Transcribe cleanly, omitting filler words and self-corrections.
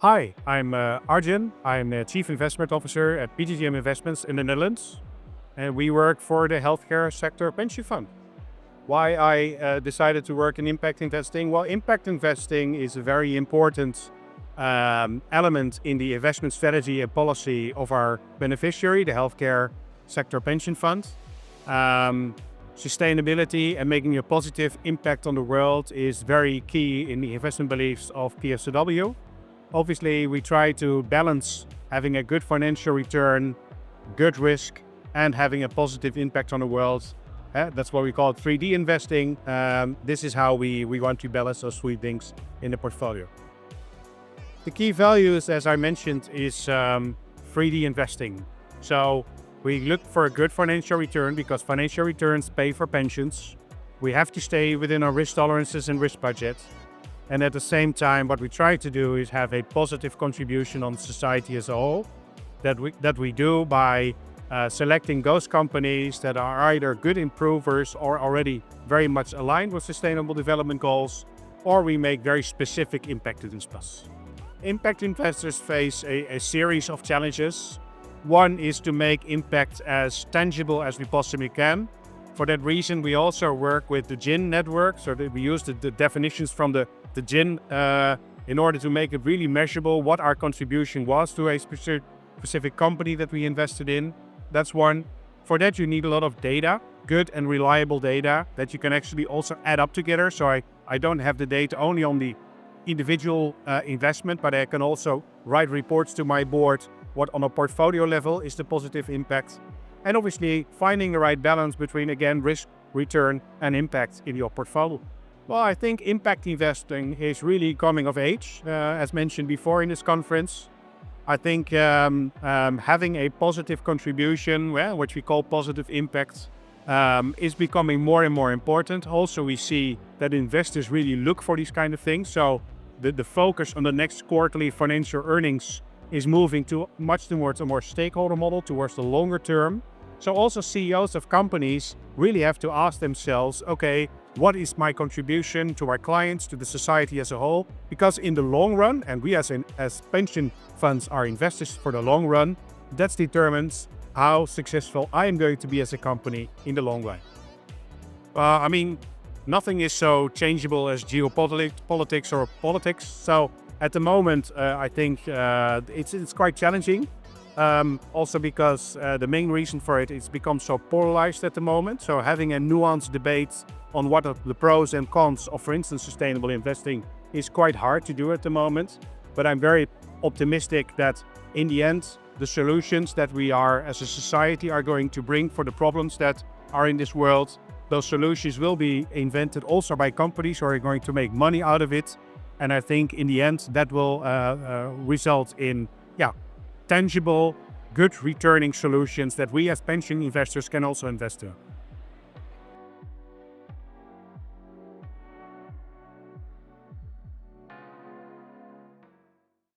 Hi, I'm Arjen. I'm the Chief Investment Officer at PGGM Investments in the Netherlands, and we work for the healthcare sector pension fund. Why I decided to work in impact investing? Well, impact investing is a very important element in the investment strategy and policy of our beneficiary, the healthcare sector pension fund. Sustainability and making a positive impact on the world is very key in the investment beliefs of PSCW. Obviously, we try to balance having a good financial return, good risk, and having a positive impact on the world. That's what we call 3D investing. This is how we want to balance those three things in the portfolio. The key values, as I mentioned, is 3D investing. So we look for a good financial return because financial returns pay for pensions. We have to stay within our risk tolerances and risk budget. And at the same time, what we try to do is have a positive contribution on society as a whole. That we do by selecting those companies that are either good improvers or already very much aligned with sustainable development goals, or we make very specific impact investments. Impact investors face a series of challenges. One is to make impact as tangible as we possibly can. For that reason, we also work with the GIN network, so that we use the definitions from the GIN in order to make it really measurable what our contribution was to a specific company that we invested in. That's one. For that, you need a lot of data, good and reliable data that you can actually also add up together. So I don't have the data only on the individual investment, but I can also write reports to my board what on a portfolio level is the positive impact. And obviously finding the right balance between, again, risk, return, and impact in your portfolio. Well, I think impact investing is really coming of age, as mentioned before in this conference. I think having a positive contribution, which we call positive impact, is becoming more and more important. Also, we see that investors really look for these kind of things. So the focus on the next quarterly financial earnings is moving to much towards a more stakeholder model, towards the longer term. So also CEOs of companies really have to ask themselves, okay, what is my contribution to our clients, to the society as a whole? Because in the long run, and we as pension funds are investors for the long run, that determines how successful I am going to be as a company in the long run. Nothing is so changeable as geopolitics or politics. So at the moment, I think it's quite challenging. Also because the main reason for it is become so polarized at the moment. So having a nuanced debate on what are the pros and cons of, for instance, sustainable investing is quite hard to do at the moment. But I'm very optimistic that in the end, the solutions that we are as a society are going to bring for the problems that are in this world, those solutions will be invented also by companies who are going to make money out of it. And I think in the end, that will result in tangible, good returning solutions that we as pension investors can also invest in.